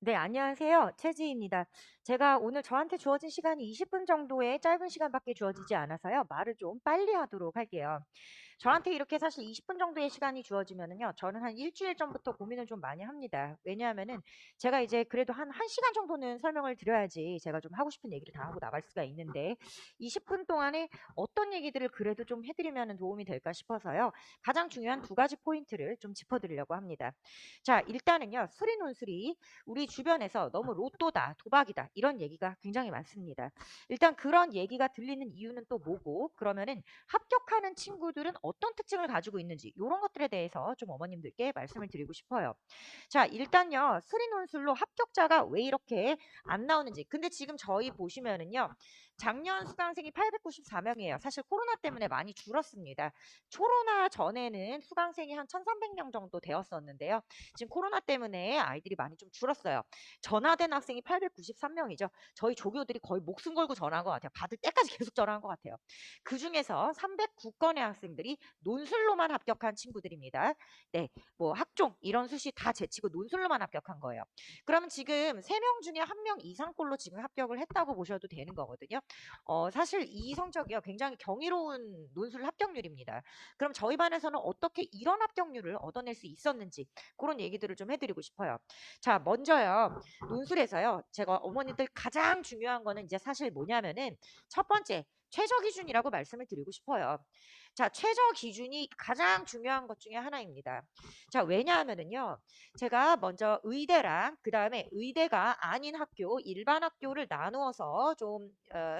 네, 안녕하세요. 최지희입니다. 제가 오늘 저한테 주어진 시간이 20분 정도의 짧은 시간밖에 주어지지 않아서요. 말을 좀 빨리 하도록 할게요. 저한테 이렇게 사실 20분 정도의 시간이 주어지면은요, 저는 한 일주일 전부터 고민을 좀 많이 합니다. 왜냐하면은 제가 이제 그래도 한 1시간 정도는 설명을 드려야지 제가 좀 하고 싶은 얘기를 다 하고 나갈 수가 있는데, 20분 동안에 어떤 얘기들을 그래도 좀 해드리면 도움이 될까 싶어서요. 가장 중요한 두 가지 포인트를 좀 짚어드리려고 합니다. 자, 일단은요, 수리 논술이 우리 주변에서 너무 로또다, 도박이다, 이런 얘기가 굉장히 많습니다. 일단 그런 얘기가 들리는 이유는 또 뭐고, 그러면은 합격하는 친구들은 어떤 특징을 가지고 있는지, 이런 것들에 대해서 좀 어머님들께 말씀을 드리고 싶어요. 자, 일단요, 수리 논술로 합격자가 왜 이렇게 안 나오는지. 근데 지금 저희 보시면은요, 작년 수강생이 894명이에요. 사실 코로나 때문에 많이 줄었습니다. 코로나 전에는 수강생이 한 1300명 정도 되었었는데요. 지금 코로나 때문에 아이들이 많이 좀 줄었어요. 전화된 학생이 893명이죠. 저희 조교들이 거의 목숨 걸고 전화한 것 같아요. 받을 때까지 계속 전화한 것 같아요. 그 중에서 309건의 학생들이 논술로만 합격한 친구들입니다. 네, 뭐 학종 이런 수시 다 제치고 논술로만 합격한 거예요. 그러면 지금 3명 중에 1명 이상꼴로 지금 합격을 했다고 보셔도 되는 거거든요. 사실 이 성적이요, 굉장히 경이로운 논술 합격률입니다. 그럼 저희 반에서는 어떻게 이런 합격률을 얻어낼 수 있었는지 그런 얘기들을 좀 해드리고 싶어요. 자, 먼저요, 논술에서요, 제가 어머니들 가장 중요한 거는 이제 사실 뭐냐면은 첫 번째 최저 기준이라고 말씀을 드리고 싶어요. 자, 최저 기준이 가장 중요한 것 중에 하나입니다. 자, 왜냐하면은요, 제가 먼저 의대랑 그 다음에 의대가 아닌 학교, 일반 학교를 나누어서 좀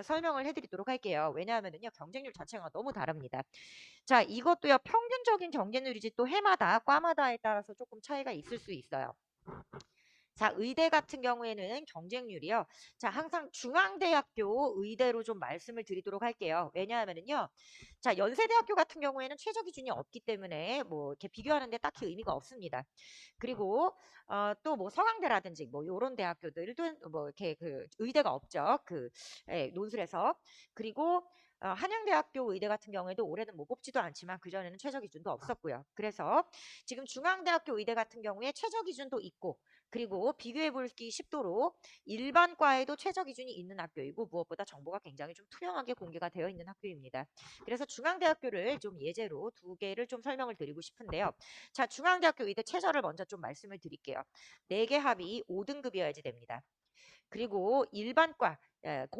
설명을 해드리도록 할게요. 왜냐하면은요, 경쟁률 자체가 너무 다릅니다. 자, 이것도요, 평균적인 경쟁률이지 또 해마다, 과마다에 따라서 조금 차이가 있을 수 있어요. 자, 의대 같은 경우에는 경쟁률이요. 자, 항상 중앙대학교 의대로 좀 말씀을 드리도록 할게요. 왜냐하면은요. 자, 연세대학교 같은 경우에는 최저 기준이 없기 때문에 뭐 이렇게 비교하는데 딱히 의미가 없습니다. 그리고 또 뭐 서강대라든지 뭐 요런 대학교들도 뭐 이렇게 그 의대가 없죠. 그 논술에서. 그리고 한양대학교 의대 같은 경우에도 올해는 뭐 뽑지도 않지만 그전에는 최저 기준도 없었고요. 그래서 지금 중앙대학교 의대 같은 경우에 최저 기준도 있고, 그리고 비교해 보기 쉽도록 일반과에도 최저 기준이 있는 학교이고, 무엇보다 정보가 굉장히 좀 투명하게 공개가 되어 있는 학교입니다. 그래서 중앙대학교를 좀 예제로 두 개를 좀 설명을 드리고 싶은데요. 자, 중앙대학교 의대 최저를 먼저 좀 말씀을 드릴게요. 4개 합이 5등급이어야지 됩니다. 그리고 일반과,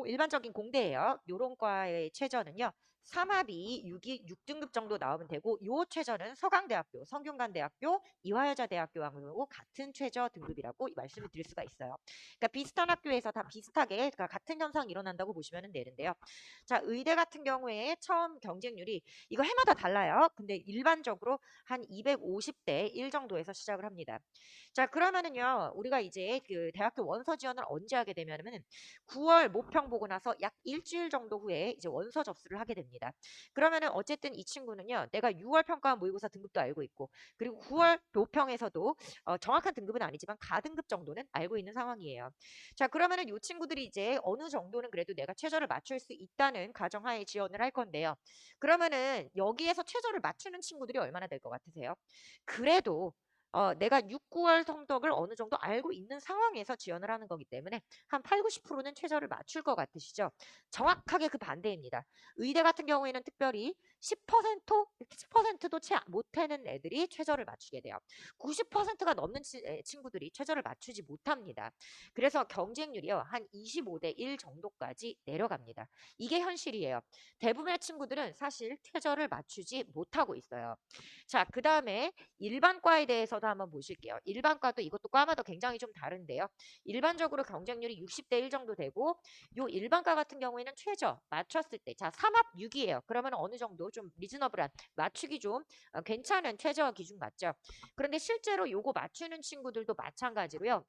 일반적인 공대예요. 요런 과의 최저는요. 3합이 6등급 정도 나오면 되고, 요 최저는 서강대학교, 성균관대학교, 이화여자대학교하고 같은 최저 등급이라고 말씀을 드릴 수가 있어요. 그러니까 비슷한 학교에서 다 비슷하게, 그러니까 같은 현상이 일어난다고 보시면 되는데요. 자, 의대 같은 경우에 처음 경쟁률이 이거 해마다 달라요. 근데 일반적으로 한 250대 1 정도에서 시작을 합니다. 자, 그러면은요, 우리가 이제 그 대학교 원서 지원을 언제 하게 되면은 9월 모평 보고 나서 약 일주일 정도 후에 이제 원서 접수를 하게 됩니다. 그러면은 어쨌든 이 친구는요, 내가 6월 평가 모의고사 등급도 알고 있고, 그리고 9월 모평에서도 정확한 등급은 아니지만 가등급 정도는 알고 있는 상황이에요. 자, 그러면은 이 친구들이 이제 어느 정도는 그래도 내가 최저를 맞출 수 있다는 가정하에 지원을 할 건데요. 그러면은 여기에서 최저를 맞추는 친구들이 얼마나 될 것 같으세요? 그래도 내가 6, 9월 성적을 어느 정도 알고 있는 상황에서 지원을 하는 거기 때문에 한 8, 90%는 최저를 맞출 것 같으시죠? 정확하게 그 반대입니다. 의대 같은 경우에는 특별히 10%도 채 못하는 애들이 최저를 맞추게 돼요. 90%가 넘는 친구들이 최저를 맞추지 못합니다. 그래서 경쟁률이요, 한 25대 1 정도까지 내려갑니다. 이게 현실이에요. 대부분의 친구들은 사실 최저를 맞추지 못하고 있어요. 자, 그 다음에 일반과에 대해서도 한번 보실게요. 일반과도 이것도 과마다 굉장히 좀 다른데요. 일반적으로 경쟁률이 60대 1 정도 되고, 요 일반과 같은 경우에는 최저 맞췄을 때, 자, 3합 6이에요. 그러면 어느 정도 좀 리즈너블한, 맞추기 좀 괜찮은 최저 기준 맞죠? 그런데 실제로 요거 맞추는 친구들도 마찬가지로요.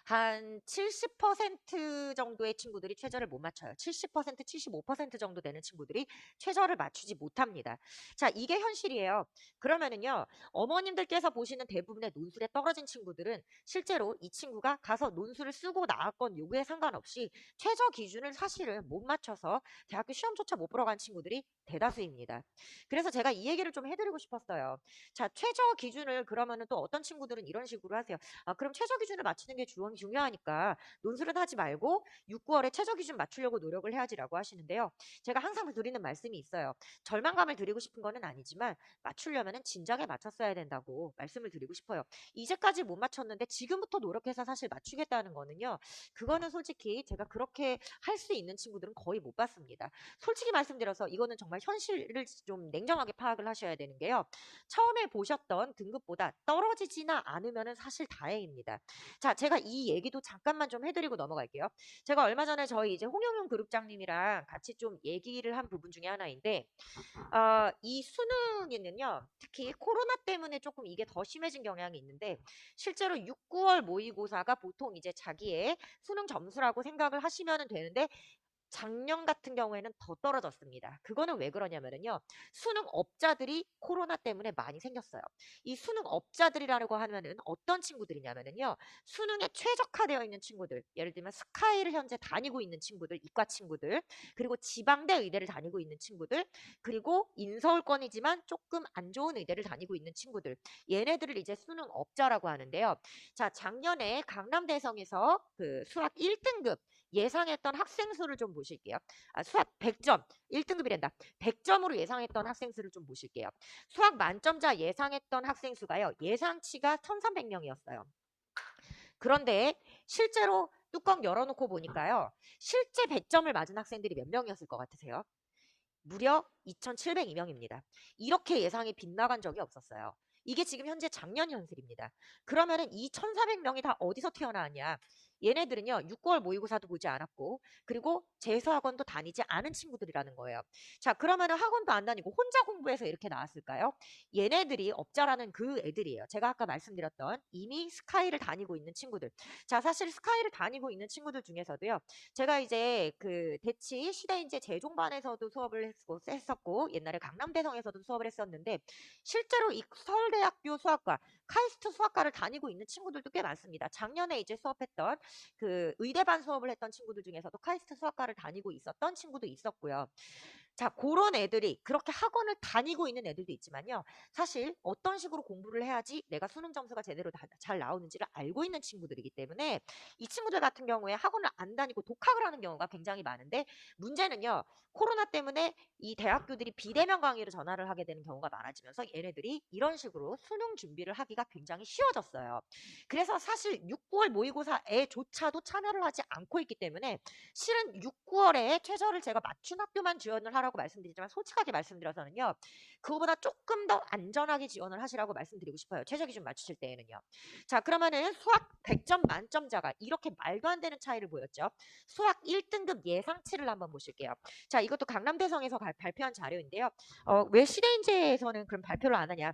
한 70% 정도의 친구들이 최저를 못 맞춰요. 70%, 75% 정도 되는 친구들이 최저를 맞추지 못합니다. 자, 이게 현실이에요. 그러면은요, 어머님들께서 보시는 대부분의 논술에 떨어진 친구들은 실제로 이 친구가 가서 논술을 쓰고 나왔건 요구에 상관없이 최저 기준을 사실은 못 맞춰서 대학교 시험조차 못 보러 간 친구들이 대다수입니다. 그래서 제가 이 얘기를 좀 해드리고 싶었어요. 자, 최저 기준을 그러면은 또 어떤 친구들은 이런 식으로 하세요. 아, 그럼 최저 기준을 맞추는 게 중요하니까 논술은 하지 말고 6, 9월에 최저 기준 맞추려고 노력을 해야지라고 하시는데요. 제가 항상 드리는 말씀이 있어요. 절망감을 드리고 싶은 거는 아니지만 맞추려면은 진작에 맞췄어야 된다고 말씀을 드리고 싶어요. 이제까지 못 맞췄는데 지금부터 노력해서 사실 맞추겠다는 거는요. 그거는 솔직히 제가 그렇게 할 수 있는 친구들은 거의 못 봤습니다. 솔직히 말씀드려서 이거는 정말 현실을 좀 냉정하게 파악을 하셔야 되는 게요. 처음에 보셨던 등급보다 떨어지지나 않으면 사실 다행입니다. 자, 제가 이 얘기도 잠깐만 좀 해드리고 넘어갈게요. 제가 얼마 전에 저희 이제 홍영용 그룹장님이랑 같이 좀 얘기를 한 부분 중에 하나인데, 이 수능에는요, 특히 코로나 때문에 조금 이게 더 심해진 경향이 있는데, 실제로 6, 9월 모의고사가 보통 이제 자기의 수능 점수라고 생각을 하시면 되는데, 작년 같은 경우에는 더 떨어졌습니다. 그거는 왜 그러냐면요. 수능업자들이 코로나 때문에 많이 생겼어요. 이 수능업자들이라고 하면은 어떤 친구들이냐면요. 수능에 최적화되어 있는 친구들, 예를 들면 스카이를 현재 다니고 있는 친구들, 이과 친구들, 그리고 지방대 의대를 다니고 있는 친구들, 그리고 인서울권이지만 조금 안 좋은 의대를 다니고 있는 친구들, 얘네들을 이제 수능업자라고 하는데요. 자, 작년에 강남대성에서 그 수학 1등급 예상했던 학생 수를 좀 보실게요. 수학 100점, 1등급이란다. 100점으로 예상했던 학생 수를 좀 보실게요. 수학 만점자 예상했던 학생 수가요. 예상치가 1300명이었어요. 그런데 실제로 뚜껑 열어놓고 보니까요. 실제 100점을 맞은 학생들이 몇 명이었을 것 같으세요? 무려 2,702명입니다. 이렇게 예상이 빗나간 적이 없었어요. 이게 지금 현재 작년 현실입니다. 그러면은 이 1,400명이 다 어디서 태어나왔냐? 얘네들은요, 6개월 모의고사도 보지 않았고, 그리고 재수학원도 다니지 않은 친구들이라는 거예요. 자, 그러면은 학원도 안 다니고 혼자 공부해서 이렇게 나왔을까요? 얘네들이 업자라는 그 애들이에요. 제가 아까 말씀드렸던 이미 스카이를 다니고 있는 친구들. 자, 사실 스카이를 다니고 있는 친구들 중에서도요, 제가 이제 그 대치 시대인재 재종반에서도 수업을 했었고 옛날에 강남대성에서도 수업을 했었는데 실제로 이 서울대학교 수학과 카이스트 수학과를 다니고 있는 친구들도 꽤 많습니다. 작년에 이제 수업했던 그 의대반 수업을 했던 친구들 중에서도 카이스트 수학과를 다니고 있었던 친구도 있었고요. 자, 그런 애들이 그렇게 학원을 다니고 있는 애들도 있지만요. 사실 어떤 식으로 공부를 해야지 내가 수능 점수가 제대로 잘 나오는지를 알고 있는 친구들이기 때문에 이 친구들 같은 경우에 학원을 안 다니고 독학을 하는 경우가 굉장히 많은데 문제는요. 코로나 때문에 이 대학교들이 비대면 강의로 전환을 하게 되는 경우가 많아지면서 얘네들이 이런 식으로 수능 준비를 하기가 굉장히 쉬워졌어요. 그래서 사실 6, 9월 모의고사에조차도 참여를 하지 않고 있기 때문에 실은 6, 9월에 최저를 제가 맞춘 학교만 지원을 하라고 말씀드리지만 솔직하게 말씀드려서는요. 그거보다 조금 더 안전하게 지원을 하시라고 말씀드리고 싶어요. 최저 기준 맞추실 때에는요. 자, 그러면은 수학 100점 만점자가 이렇게 말도 안 되는 차이를 보였죠. 수학 1등급 예상치를 한번 보실게요. 자, 이것도 강남대성에서 발표한 자료인데요. 왜 시대인재에서는 그럼 발표를 안 하냐?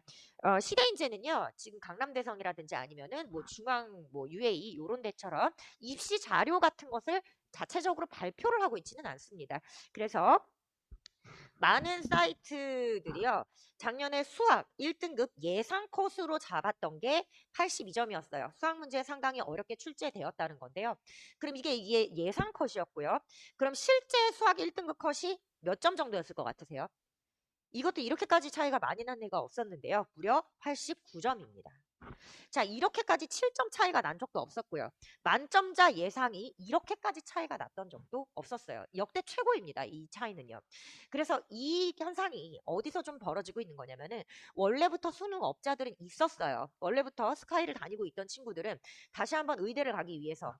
시대인재는요. 지금 강남대성이라든지 아니면은 뭐 중앙 뭐 UA 이런 데처럼 입시 자료 같은 것을 자체적으로 발표를 하고 있지는 않습니다. 그래서 많은 사이트들이요. 작년에 수학 1등급 예상 컷으로 잡았던 게 82점이었어요. 수학 문제 상당히 어렵게 출제되었다는 건데요. 그럼 이게 예상 컷이었고요. 그럼 실제 수학 1등급 컷이 몇 점 정도였을 것 같으세요? 이것도 이렇게까지 차이가 많이 난 애가 없었는데요. 무려 89점입니다. 자, 이렇게까지 7점 차이가 난 적도 없었고요. 만점자 예상이 이렇게까지 차이가 났던 적도 없었어요. 역대 최고입니다. 이 차이는요. 그래서 이 현상이 어디서 좀 벌어지고 있는 거냐면은 원래부터 수능업자들은 있었어요. 원래부터 스카이를 다니고 있던 친구들은 다시 한번 의대를 가기 위해서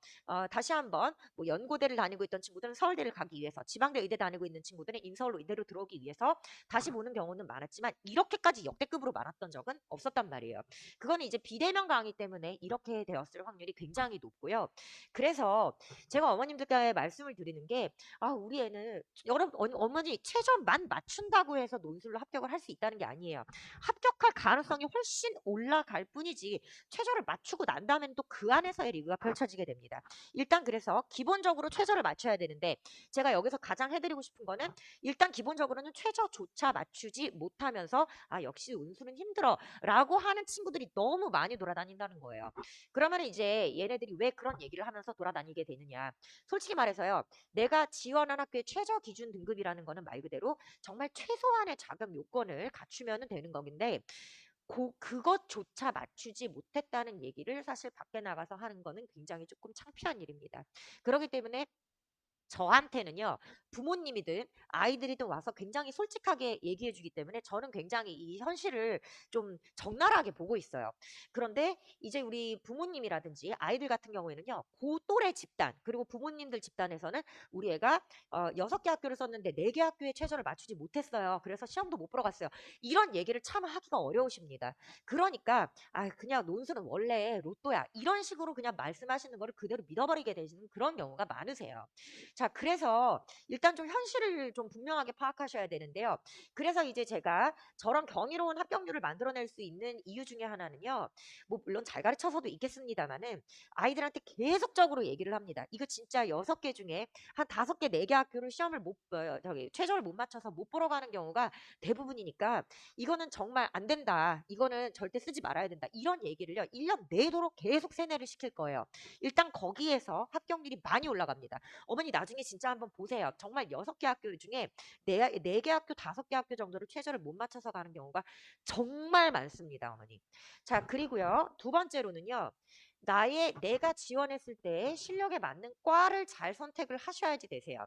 다시 한번 뭐 연고대를 다니고 있던 친구들은 서울대를 가기 위해서 지방대 의대 다니고 있는 친구들은 인서울로 의대로 들어오기 위해서 다시 보는 경우는 많았지만 이렇게까지 역대급으로 많았던 적은 없었단 말이에요. 그거는 이제 이제 비대면 강의 때문에 이렇게 되었을 확률이 굉장히 높고요. 그래서 제가 어머님들께 말씀을 드리는 게, 아, 우리 애는 여러분 어머니 최저만 맞춘다고 해서 논술로 합격을 할 수 있다는 게 아니에요. 합격할 가능성이 훨씬 올라갈 뿐이지 최저를 맞추고 난 다음에는 또 그 안에서의 리그가 펼쳐지게 됩니다. 일단 그래서 기본적으로 최저를 맞춰야 되는데, 제가 여기서 가장 해드리고 싶은 거는 일단 기본적으로는 최저조차 맞추지 못하면서 아, 역시 논술은 힘들어 라고 하는 친구들이 너무 많이 돌아다닌다는 거예요. 그러면 이제 얘네들이 왜 그런 얘기를 하면서 돌아다니게 되느냐. 솔직히 말해서요. 내가 지원한 학교의 최저 기준 등급이라는 거는 말 그대로 정말 최소한의 자격 요건을 갖추면 되는 거긴데, 그것조차 맞추지 못했다는 얘기를 사실 밖에 나가서 하는 거는 굉장히 조금 창피한 일입니다. 그렇기 때문에 저한테는요, 부모님이든 아이들이든 와서 굉장히 솔직하게 얘기해 주기 때문에 저는 굉장히 이 현실을 좀 적나라하게 보고 있어요. 그런데 이제 우리 부모님이라든지 아이들 같은 경우에는요, 고 또래 집단, 그리고 부모님들 집단에서는 우리 애가 6개 학교를 썼는데 4개 학교에 최저를 맞추지 못했어요. 그래서 시험도 못 보러 갔어요. 이런 얘기를 참 하기가 어려우십니다. 그러니까, 아, 그냥 논술은 원래 로또야. 이런 식으로 그냥 말씀하시는 거를 그대로 믿어버리게 되시는 그런 경우가 많으세요. 자, 그래서 일단 좀 현실을 좀 분명하게 파악하셔야 되는데요. 그래서 이제 제가 저런 경이로운 합격률을 만들어낼 수 있는 이유 중에 하나는요. 뭐 물론 잘 가르쳐서도 있겠습니다만은 아이들한테 계속적으로 얘기를 합니다. 이거 진짜 6개 중에 한 5개, 4개 학교를 시험을 최저를 못 맞춰서 못 보러 가는 경우가 대부분이니까 이거는 정말 안 된다. 이거는 절대 쓰지 말아야 된다. 이런 얘기를요. 1년 내도록 계속 세뇌를 시킬 거예요. 일단 거기에서 합격률이 많이 올라갑니다. 어머니 나중에 진짜 한번 보세요. 정말 6개 학교 중에 4개 학교, 5개 학교 정도를 최저를 못 맞춰서 가는 경우가 정말 많습니다, 어머니. 자, 그리고요. 두 번째로는요. 내가 지원했을 때 실력에 맞는 과를 잘 선택을 하셔야지 되세요.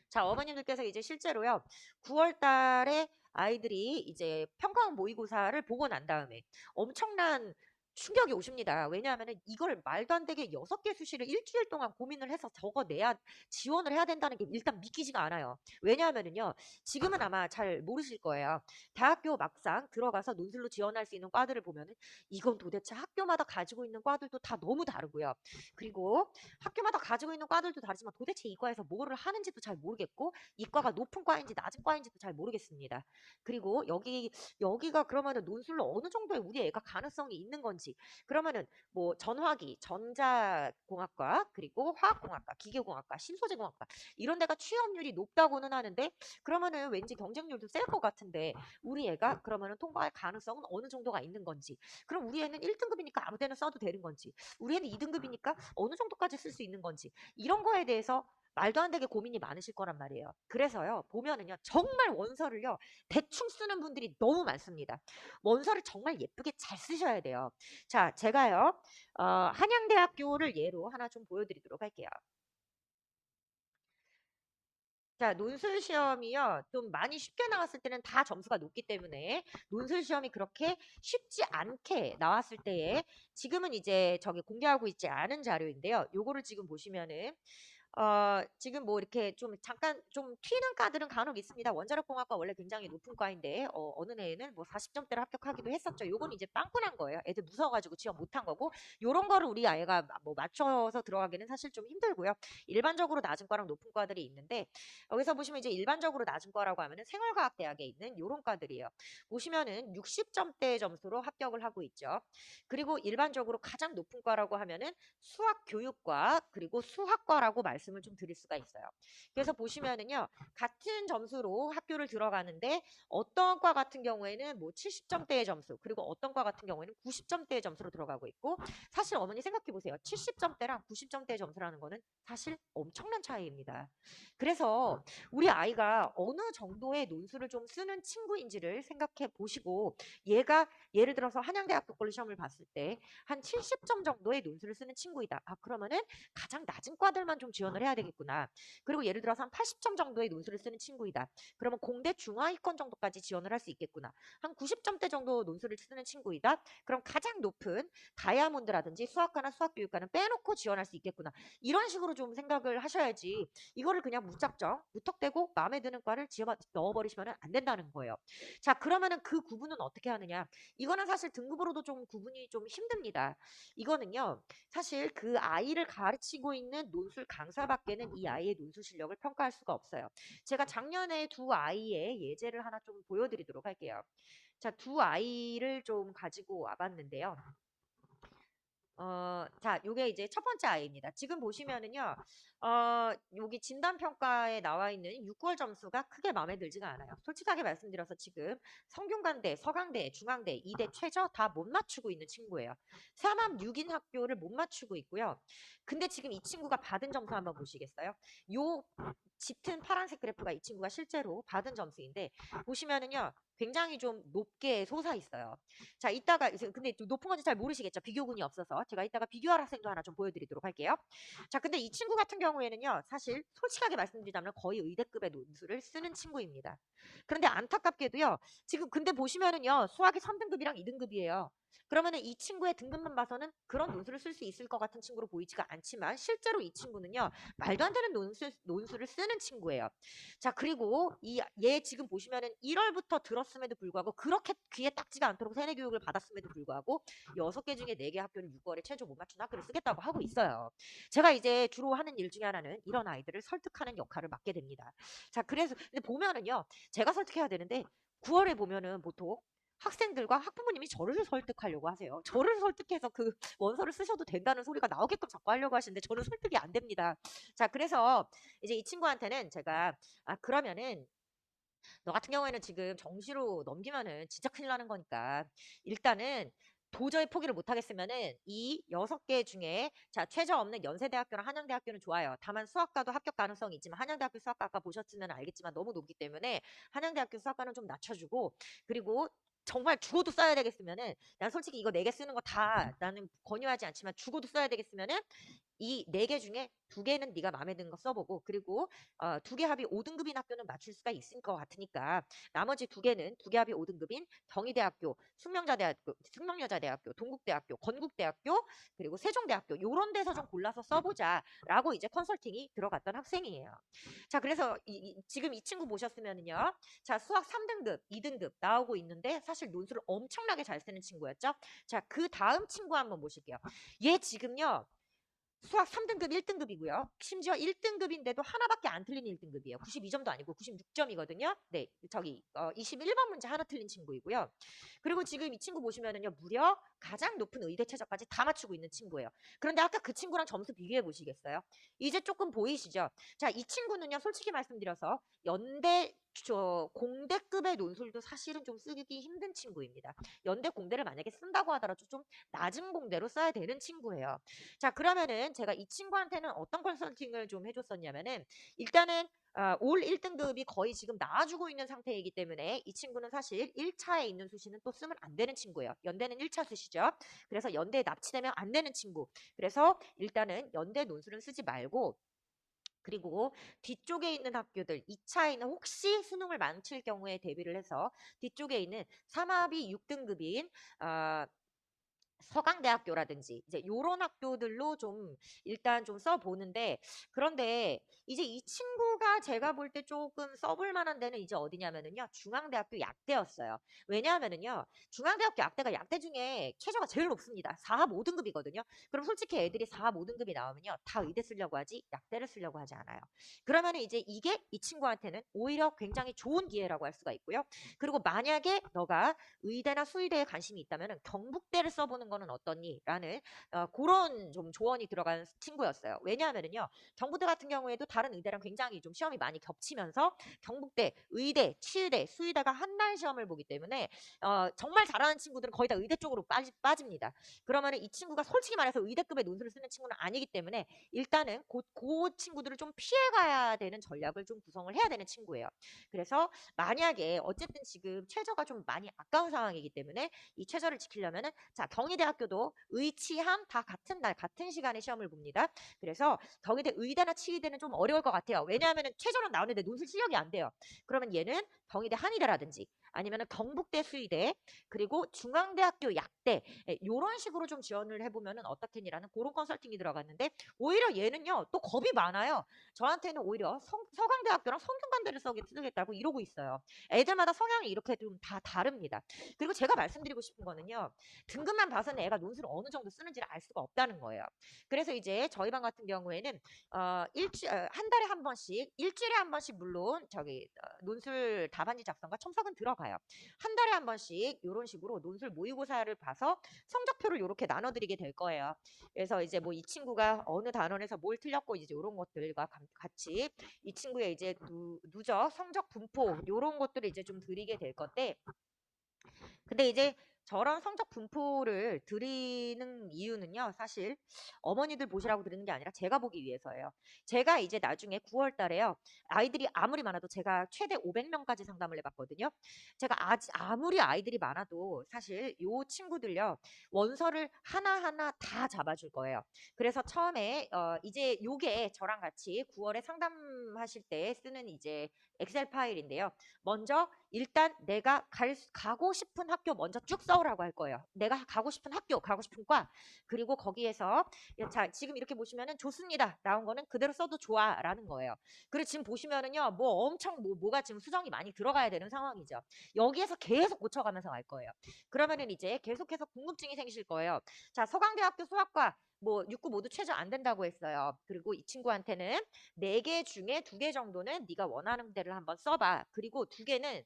자, 어머님들께서 이제 실제로요. 9월 달에 아이들이 이제 평가원 모의고사를 보고 난 다음에 엄청난 충격이 오십니다. 왜냐하면 이걸 말도 안 되게 6개 수시를 일주일 동안 고민을 해서 적어내야 지원을 해야 된다는 게 일단 믿기지가 않아요. 왜냐하면요. 지금은 아마 잘 모르실 거예요. 대학교 막상 들어가서 논술로 지원할 수 있는 과들을 보면은 이건 도대체 학교마다 가지고 있는 과들도 다 너무 다르고요. 그리고 학교마다 가지고 있는 과들도 다르지만 도대체 이 과에서 뭐를 하는지도 잘 모르겠고 이 과가 높은 과인지 낮은 과인지도 잘 모르겠습니다. 그리고 여기가 그러면은 논술로 어느 정도의 우리 애가 가능성이 있는 건지, 그러면은 뭐 전화기, 전자공학과, 그리고 화학공학과, 기계공학과, 신소재공학과 이런 데가 취업률이 높다고는 하는데, 그러면은 왠지 경쟁률도 셀 것 같은데 우리 애가 그러면은 통과할 가능성은 어느 정도가 있는 건지, 그럼 우리 애는 1등급이니까 아무 데나 써도 되는 건지, 우리 애는 2등급이니까 어느 정도까지 쓸 수 있는 건지, 이런 거에 대해서 말도 안 되게 고민이 많으실 거란 말이에요. 그래서요, 보면은요, 정말 원서를요, 대충 쓰는 분들이 너무 많습니다. 원서를 정말 예쁘게 잘 쓰셔야 돼요. 자, 제가요, 한양대학교를 예로 하나 좀 보여드리도록 할게요. 자, 논술 시험이요. 좀 많이 쉽게 나왔을 때는 다 점수가 높기 때문에 논술 시험이 그렇게 쉽지 않게 나왔을 때에 지금은 이제 저기 공개하고 있지 않은 자료인데요. 요거를 지금 보시면은 지금 뭐 이렇게 좀 잠깐 좀 튀는 과들은 간혹 있습니다. 원자력공학과 원래 굉장히 높은 과인데 어느 해에는 뭐 40점대를 합격하기도 했었죠. 요거는 이제 빵꾸난 거예요. 애들 무서워가지고 지원 못한 거고, 요런 거를 우리 아이가 뭐 맞춰서 들어가기는 사실 좀 힘들고요. 일반적으로 낮은 과랑 높은 과들이 있는데, 여기서 보시면 이제 일반적으로 낮은 과라고 하면은 생활과학대학에 있는 요런 과들이에요. 보시면은 60점대 점수로 합격을 하고 있죠. 그리고 일반적으로 가장 높은 과라고 하면은 수학교육과 그리고 수학과라고 말씀을 좀 드릴 수가 있어요. 그래서 보시면은요, 같은 점수로 학교를 들어가는데 어떤 과 같은 경우에는 뭐 70점대의 점수, 그리고 어떤 과 같은 경우에는 90점대의 점수로 들어가고 있고, 사실 어머니 생각해 보세요. 70점대랑 90점대의 점수라는 거는 사실 엄청난 차이입니다. 그래서 우리 아이가 어느 정도의 논술을 좀 쓰는 친구인지를 생각해 보시고, 얘가 예를 들어서 한양대학교 걸로 시험을 봤을 때 한 70점 정도의 논술을 쓰는 친구이다. 아, 그러면은 가장 낮은 과들만 좀 지원을 지원을 해야 되겠구나. 그리고 예를 들어서 한 80점 정도의 논술을 쓰는 친구이다. 그러면 공대 중하위권 정도까지 지원을 할 수 있겠구나. 한 90점대 정도 논술을 쓰는 친구이다. 그럼 가장 높은 다이아몬드라든지 수학과나 수학교육과는 빼놓고 지원할 수 있겠구나. 이런 식으로 좀 생각을 하셔야지 이거를 그냥 무작정 무턱대고 마음에 드는 과를 넣어버리시면 안 된다는 거예요. 자, 그러면은 그 구분은 어떻게 하느냐? 이거는 사실 등급으로도 좀 구분이 좀 힘듭니다. 이거는요, 사실 그 아이를 가르치고 있는 논술 강사밖에는 이 아이의 논술 실력을 평가할 수가 없어요. 제가 작년에 두 아이의 예제를 하나 좀 보여드리도록 할게요. 자, 두 아이를 좀 가지고 와봤는데요. 자, 요게 이제 첫 번째 아이입니다. 지금 보시면은요, 여기 진단평가에 나와 있는 6개월 점수가 크게 마음에 들지가 않아요. 솔직하게 말씀드려서 지금 성균관대, 서강대, 중앙대, 이대 최저 다 못 맞추고 있는 친구예요. 3합 6인 학교를 못 맞추고 있고요. 근데 지금 이 친구가 받은 점수 한번 보시겠어요? 요 짙은 파란색 그래프가 이 친구가 실제로 받은 점수인데 보시면은요, 굉장히 좀 높게 솟아 있어요. 자, 이따가 근데 높은 건지 잘 모르시겠죠? 비교군이 없어서 제가 이따가 비교할 학생도 하나 좀 보여드리도록 할게요. 자, 근데 이 친구 같은 경우에는요, 사실 솔직하게 말씀드리자면 거의 의대급의 논술을 쓰는 친구입니다. 그런데 안타깝게도요, 지금 근데 보시면은요, 수학이 3등급이랑 2등급이에요. 그러면은 이 친구의 등급만 봐서는 그런 논술을 쓸 수 있을 것 같은 친구로 보이지가 않지만 실제로 이 친구는요, 말도 안 되는 논술을 쓰는 친구예요. 자, 그리고 얘 지금 보시면은 1월부터 들었음에도 불구하고 그렇게 귀에 딱지가 않도록 세뇌 교육을 받았음에도 불구하고 6개 중에 4개 학교는 6월에 최저 못 맞춘 학교를 쓰겠다고 하고 있어요. 제가 이제 주로 하는 일 중에 하나는 이런 아이들을 설득하는 역할을 맡게 됩니다. 자, 그래서 근데 보면은요, 제가 설득해야 되는데 9월에 보면은 보통 학생들과 학부모님이 저를 설득하려고 하세요. 저를 설득해서 그 원서를 쓰셔도 된다는 소리가 나오게끔 자꾸 하려고 하시는데 저는 설득이 안 됩니다. 자, 그래서 이제 이 친구한테는 제가 그러면은 너 같은 경우에는 지금 정시로 넘기면은 진짜 큰일 나는 거니까 일단은 도저히 포기를 못 하겠으면은 이 6개 중에 자, 최저 없는 연세대학교랑 한양대학교는 좋아요. 다만 수학과도 합격 가능성이 있지만 한양대학교 수학과 아까 보셨으면 알겠지만 너무 높기 때문에 한양대학교 수학과는 좀 낮춰주고 그리고 정말 죽어도 써야 되겠으면은 난 솔직히 이거 4개 쓰는 거 다 나는 권유하지 않지만 죽어도 써야 되겠으면은 이 4개 중에 2개는 네가 마음에 드는 거 써보고 그리고 2개 합이 5등급인 학교는 맞출 수가 있을 것 같으니까 나머지 2개는 2개 합이 5등급인 경희대학교, 숙명여자대학교, 동국대학교, 건국대학교 그리고 세종대학교 요런 데서 좀 골라서 써보자라고 이제 컨설팅이 들어갔던 학생이에요. 자, 그래서 지금 이 친구 보셨으면은요. 자, 수학 3등급, 2등급 나오고 있는데 사실 논술을 엄청나게 잘 쓰는 친구였죠. 자, 그 다음 친구 한번 보실게요. 얘 지금요. 수학 3등급 1등급이고요. 심지어 1등급인데도 하나밖에 안 틀린 1등급이에요. 92점도 아니고 96점이거든요. 네, 저기 21번 문제 하나 틀린 친구이고요. 그리고 지금 이 친구 보시면은요. 무려 가장 높은 의대 최저까지 다 맞추고 있는 친구예요. 그런데 아까 그 친구랑 점수 비교해 보시겠어요? 이제 조금 보이시죠? 자, 이 친구는요. 솔직히 말씀드려서 연대 공대급의 논술도 사실은 좀 쓰기 힘든 친구입니다. 연대 공대를 만약에 쓴다고 하더라도 좀 낮은 공대로 써야 되는 친구예요. 자, 그러면은 제가 이 친구한테는 어떤 컨설팅을 좀 해줬었냐면은 일단은 올 1등급이 거의 지금 나와주고 있는 상태이기 때문에 이 친구는 사실 1차에 있는 수시는 또 쓰면 안 되는 친구예요. 연대는 1차 수시죠. 그래서 연대에 납치되면 안 되는 친구. 그래서 일단은 연대 논술은 쓰지 말고 그리고 뒤쪽에 있는 학교들 2차에는 혹시 수능을 망칠 경우에 대비를 해서 뒤쪽에 있는 3합이 6등급인 서강대학교라든지 이제 요런 학교들로 좀 일단 좀 써보는데 그런데 이제 이 친구가 제가 볼 때 조금 써볼 만한 데는 이제 어디냐면은요 중앙대학교 약대였어요. 왜냐하면은요 중앙대학교 약대가 약대 중에 최저가 제일 높습니다. 4합 5등급이거든요. 그럼 솔직히 애들이 4합 5등급이 나오면요 다 의대 쓰려고 하지 약대를 쓰려고 하지 않아요. 그러면은 이제 이게 이 친구한테는 오히려 굉장히 좋은 기회라고 할 수가 있고요. 그리고 만약에 너가 의대나 수의대에 관심이 있다면 경북대를 써보는 거는 어떠니? 라는 그런 좀 조언이 들어간 친구였어요. 왜냐하면요 경북대 같은 경우에도 다른 의대랑 굉장히 좀 시험이 많이 겹치면서 경북대, 의대, 치의대, 수의대가 한 달 시험을 보기 때문에 정말 잘하는 친구들은 거의 다 의대 쪽으로 빠집니다. 그러면 이 친구가 솔직히 말해서 의대급의 논술을 쓰는 친구는 아니기 때문에 일단은 그 친구들을 좀 피해가야 되는 전략을 좀 구성을 해야 되는 친구예요. 그래서 만약에 어쨌든 지금 최저가 좀 많이 아까운 상황이기 때문에 이 최저를 지키려면은 자, 경희대학교도 의치함 다 같은 날 같은 시간에 시험을 봅니다. 그래서 경희대 의대나 치의대는 좀 어려울 것 같아요. 왜냐하면 최저는 나오는데 논술 실력이 안 돼요. 그러면 얘는 경희대 한의대라든지 아니면 경북대 수의대 그리고 중앙대학교 약대 이런 식으로 좀 지원을 해보면 어떻겠니라는 그런 컨설팅이 들어갔는데 오히려 얘는요 또 겁이 많아요. 저한테는 오히려 서강대학교랑 성균관대를 쓰겠다고 이러고 있어요. 애들마다 성향이 이렇게 좀 다 다릅니다. 그리고 제가 말씀드리고 싶은 거는요. 등급만 봐서는 애가 논술을 어느 정도 쓰는지를 알 수가 없다는 거예요. 그래서 이제 저희 반 같은 경우에는 한 달에 한 번씩 일주일에 한 번씩 물론 저기 논술 답안지 작성과 첨삭은 들어가요. 한 달에 한 번씩 이런 식으로 논술 모의고사를 봐서 성적표를 이렇게 나눠드리게 될 거예요. 그래서 이제 뭐 이 친구가 어느 단원에서 뭘 틀렸고 이제 이런 것들과 같이 이 친구의 이제 누적 성적 분포 이런 것들을 이제 좀 드리게 될 건데 근데 이제 저런 성적 분포를 드리는 이유는요. 사실 어머니들 보시라고 드리는 게 아니라 제가 보기 위해서예요. 제가 이제 나중에 9월 달에요. 아이들이 아무리 많아도 제가 최대 500명까지 상담을 해봤거든요. 제가 아무리 아이들이 많아도 사실 요 친구들요. 원서를 하나하나 다 잡아줄 거예요. 그래서 처음에 이제 요게 저랑 같이 9월에 상담하실 때 쓰는 이제 엑셀 파일인데요. 먼저 일단 내가 가고 싶은 학교 먼저 쭉 써오라고 할 거예요. 내가 가고 싶은 학교, 가고 싶은 과, 그리고 거기에서 자 지금 이렇게 보시면은 좋습니다. 나온 거는 그대로 써도 좋아라는 거예요. 그리고 지금 보시면은요, 뭐 엄청 뭐가 지금 수정이 많이 들어가야 되는 상황이죠. 여기에서 계속 고쳐가면서 갈 거예요. 그러면은 이제 계속해서 궁금증이 생기실 거예요. 자 서강대학교 수학과 뭐 6구 모두 최저 안 된다고 했어요. 그리고 이 친구한테는 4개 중에 2개 정도는 네가 원하는 데를 한번 써봐. 그리고 2개는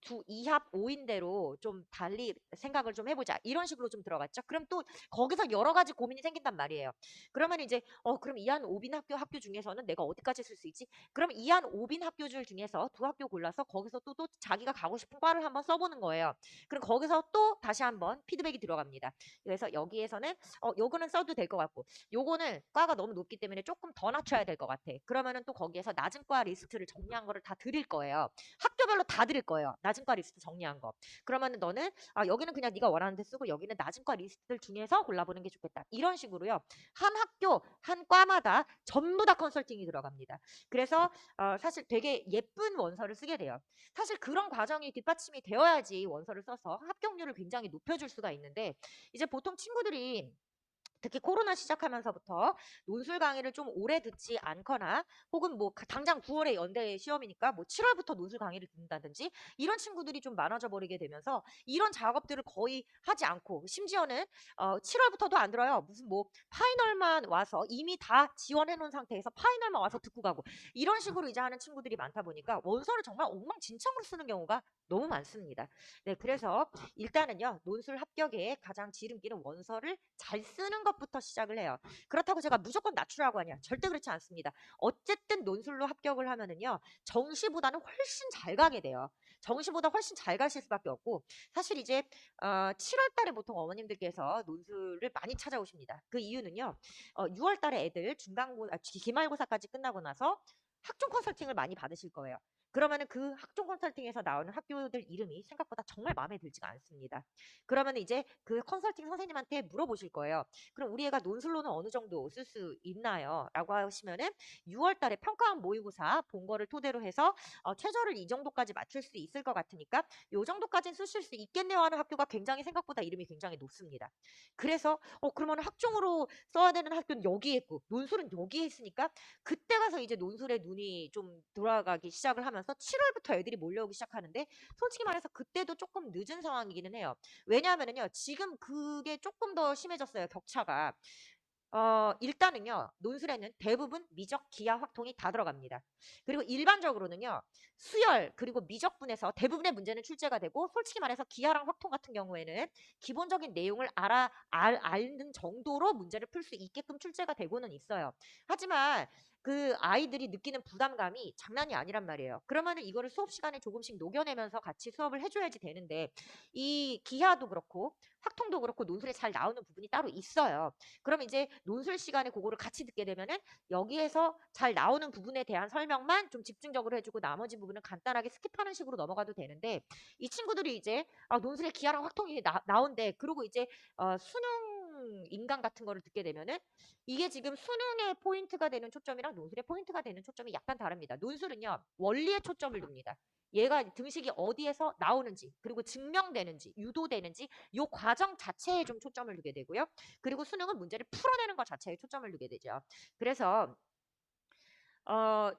2합 5인대로 좀 달리 생각을 좀 해보자. 이런 식으로 좀 들어갔죠. 그럼 또 거기서 여러 가지 고민이 생긴단 말이에요. 그러면 이제 그럼 이한 5빈 학교 중에서는 내가 어디까지 쓸 수 있지? 그럼 이한 5빈 학교줄 중에서 2학교 골라서 거기서 또 자기가 가고 싶은 과를 한번 써보는 거예요. 그럼 거기서 또 다시 한번 피드백이 들어갑니다. 그래서 여기에서는 요거는 써도 될 것 같고 요거는 과가 너무 높기 때문에 조금 더 낮춰야 될 것 같아. 그러면은 또 거기에서 낮은 과 리스트를 정리한 거를 다 드릴 거예요. 학교별로 다 드릴 거예요. 낮은 과 리스트 정리한 거. 그러면은 너는 여기는 그냥 네가 원하는 데 쓰고 여기는 낮은 과 리스트들 중에서 골라보는 게 좋겠다. 이런 식으로요. 한 학교, 한 과마다 전부 다 컨설팅이 들어갑니다. 그래서 사실 되게 예쁜 원서를 쓰게 돼요. 사실 그런 과정이 뒷받침이 되어야지 원서를 써서 합격률을 굉장히 높여줄 수가 있는데 이제 보통 친구들이 특히 코로나 시작하면서부터 논술 강의를 좀 오래 듣지 않거나 혹은 뭐 당장 9월에 연대 시험이니까 뭐 7월부터 논술 강의를 듣는다든지 이런 친구들이 좀 많아져 버리게 되면서 이런 작업들을 거의 하지 않고 심지어는 7월부터도 안 들어요. 무슨 뭐 파이널만 와서 이미 다 지원해 놓은 상태에서 파이널만 와서 듣고 가고 이런 식으로 이제 하는 친구들이 많다 보니까 원서를 정말 엉망진창으로 쓰는 경우가 너무 많습니다. 네, 그래서 일단은요 논술 합격의 가장 지름길은 원서를 잘 쓰는 것부터 시작을 해요. 그렇다고 제가 무조건 낮추라고 하냐? 절대 그렇지 않습니다. 어쨌든 논술로 합격을 하면은요 정시보다는 훨씬 잘 가게 돼요. 정시보다 훨씬 잘 가실 수밖에 없고 사실 이제 7월 달에 보통 어머님들께서 논술을 많이 찾아오십니다. 그 이유는요 6월 달에 애들 기말고사까지 끝나고 나서 학종 컨설팅을 많이 받으실 거예요. 그러면은 그 학종 컨설팅에서 나오는 학교들 이름이 생각보다 정말 마음에 들지가 않습니다. 그러면 이제 그 컨설팅 선생님한테 물어보실 거예요. 그럼 우리 애가 논술로는 어느 정도 쓸 수 있나요? 라고 하시면은 6월 달에 평가원 모의고사 본 거를 토대로 해서 최저를 이 정도까지 맞출 수 있을 것 같으니까 요 정도까지는 쓰실 수 있겠네요 하는 학교가 굉장히 생각보다 이름이 굉장히 높습니다. 그래서 그러면 학종으로 써야 되는 학교는 여기에 있고 논술은 여기에 있으니까 그때 가서 이제 논술에 눈이 좀 돌아가기 시작을 하면서 7월부터 애들이 몰려오기 시작하는데 솔직히 말해서 그때도 조금 늦은 상황이기는 해요. 왜냐하면은요 지금 그게 조금 더 심해졌어요 격차가. 일단은요 논술에는 대부분 미적 기하 확통이 다 들어갑니다. 그리고 일반적으로는요 수열 그리고 미적분에서 대부분의 문제는 출제가 되고 솔직히 말해서 기하랑 확통 같은 경우에는 기본적인 내용을 아는 정도로 문제를 풀 수 있게끔 출제가 되고는 있어요. 하지만 그 아이들이 느끼는 부담감이 장난이 아니란 말이에요. 그러면은 이거를 수업 시간에 조금씩 녹여내면서 같이 수업을 해줘야지 되는데 이 기하도 그렇고 확통도 그렇고 논술에 잘 나오는 부분이 따로 있어요. 그럼 이제 논술 시간에 그거를 같이 듣게 되면은 여기에서 잘 나오는 부분에 대한 설명만 좀 집중적으로 해주고 나머지 부분은 간단하게 스킵하는 식으로 넘어가도 되는데 이 친구들이 이제 논술에 기하랑 확통이 나온대. 그리고 이제 수능 인강 같은 거를 듣게 되면은 이게 지금 수능의 포인트가 되는 초점이랑 논술의 포인트가 되는 초점이 약간 다릅니다. 논술은요, 원리에 초점을 둡니다. 얘가 등식이 어디에서 나오는지, 그리고 증명되는지, 유도되는지, 요 과정 자체에 좀 초점을 두게 되고요. 그리고 수능은 문제를 풀어내는 것 자체에 초점을 두게 되죠. 그래서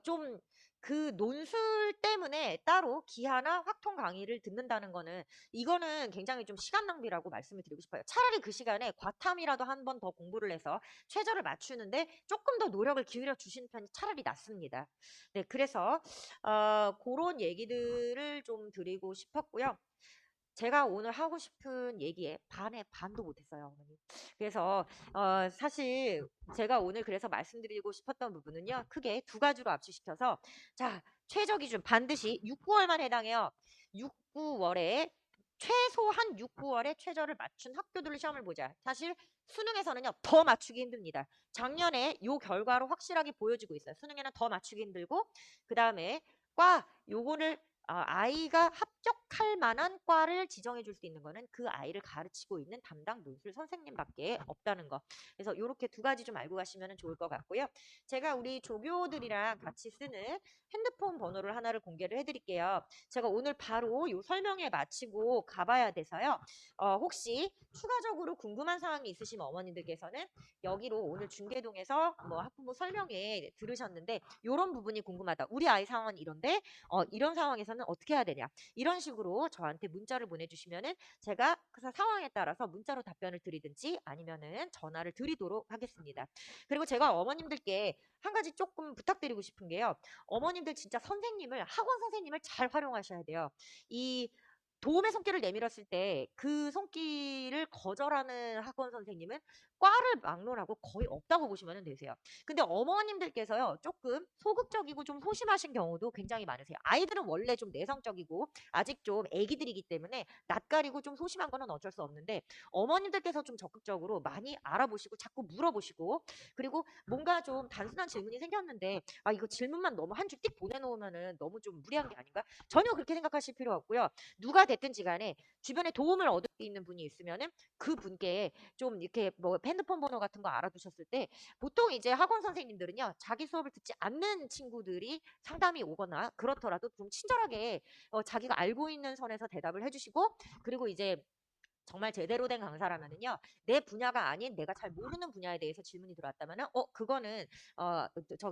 좀 그 논술 때문에 따로 기하나 확통 강의를 듣는다는 거는 이거는 굉장히 좀 시간 낭비라고 말씀을 드리고 싶어요. 차라리 그 시간에 과탐이라도 한 번 더 공부를 해서 최저를 맞추는데 조금 더 노력을 기울여 주시는 편이 차라리 낫습니다. 네, 그래서 그런 얘기들을 좀 드리고 싶었고요. 제가 오늘 하고 싶은 얘기에 반에 반도 못했어요, 어머니. 그래서 사실 제가 오늘 그래서 말씀드리고 싶었던 부분은요, 크게 두 가지로 압축시켜서 자, 최저 기준 반드시 6, 9월만 해당해요. 6, 9월에 최소한 6, 9월에 최저를 맞춘 학교들로 시험을 보자. 사실 수능에서는요, 더 맞추기 힘듭니다. 작년에 요 결과로 확실하게 보여지고 있어요. 수능에는 더 맞추기 힘들고, 그 다음에 요거를 아이가 합격할 만한 과를 지정해 줄 수 있는 거는 그 아이를 가르치고 있는 담당 논술 선생님밖에 없다는 거. 그래서 이렇게 두 가지 좀 알고 가시면 좋을 것 같고요. 제가 우리 조교들이랑 같이 쓰는 핸드폰 번호를 하나를 공개를 해드릴게요. 제가 오늘 바로 요 설명회 마치고 가봐야 돼서요. 혹시 추가적으로 궁금한 사항이 있으신 어머님들께서는 여기로 오늘 중계동에서 뭐 학부모 설명회 들으셨는데 이런 부분이 궁금하다. 우리 아이 상황은 이런데 이런 상황에서는 어떻게 해야 되냐. 이런 식으로 저한테 문자를 보내주시면은 제가 그 상황에 따라서 문자로 답변을 드리든지 아니면은 전화를 드리도록 하겠습니다. 그리고 제가 어머님들께 한 가지 조금 부탁드리고 싶은 게요. 어머님들 진짜 학원 선생님을 잘 활용하셔야 돼요. 이 도움의 손길을 내밀었을 때 그 손길을 거절하는 학원 선생님은 과를 막론하고 거의 없다고 보시면 되세요. 근데 어머님들께서요, 조금 소극적이고 좀 소심하신 경우도 굉장히 많으세요. 아이들은 원래 좀 내성적이고 아직 좀 애기들이기 때문에 낯가리고 좀 소심한 거는 어쩔 수 없는데 어머님들께서 좀 적극적으로 많이 알아보시고 자꾸 물어보시고 그리고 뭔가 좀 단순한 질문이 생겼는데 이거 질문만 너무 한 줄 띡 보내놓으면은 너무 좀 무리한 게 아닌가? 전혀 그렇게 생각하실 필요 없고요. 누가 됐든지 간에 주변에 도움을 얻을 수 있는 분이 있으면은 그 분께 좀 이렇게 뭐 핸드폰 번호 같은 거 알아두셨을 때 보통 이제 학원 선생님들은요, 자기 수업을 듣지 않는 친구들이 상담이 오거나 그렇더라도 좀 친절하게 자기가 알고 있는 선에서 대답을 해주시고 그리고 이제 정말 제대로 된 강사라면은요, 내 분야가 아닌 내가 잘 모르는 분야에 대해서 질문이 들어왔다면은, 그거는,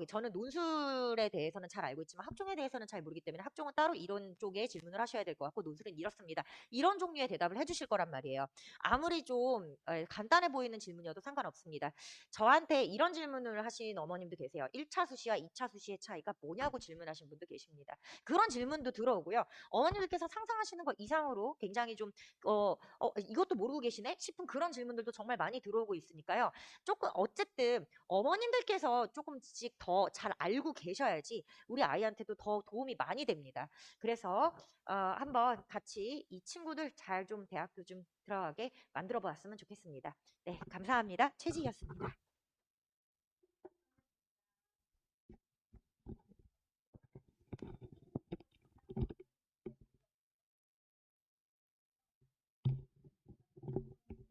저는 논술에 대해서는 잘 알고 있지만 학종에 대해서는 잘 모르기 때문에 학종은 따로 이런 쪽에 질문을 하셔야 될 것 같고, 논술은 이렇습니다. 이런 종류의 대답을 해주실 거란 말이에요. 아무리 좀 간단해 보이는 질문이어도 상관없습니다. 저한테 이런 질문을 하신 어머님도 계세요. 1차 수시와 2차 수시의 차이가 뭐냐고 질문하신 분도 계십니다. 그런 질문도 들어오고요. 어머님들께서 상상하시는 것 이상으로 굉장히 좀, 이것도 모르고 계시네? 싶은 그런 질문들도 정말 많이 들어오고 있으니까요. 조금 어쨌든 어머님들께서 조금씩 더 잘 알고 계셔야지 우리 아이한테도 더 도움이 많이 됩니다. 그래서 한번 같이 이 친구들 잘 좀 대학교 좀 들어가게 만들어 보았으면 좋겠습니다. 네, 감사합니다. 최지희였습니다.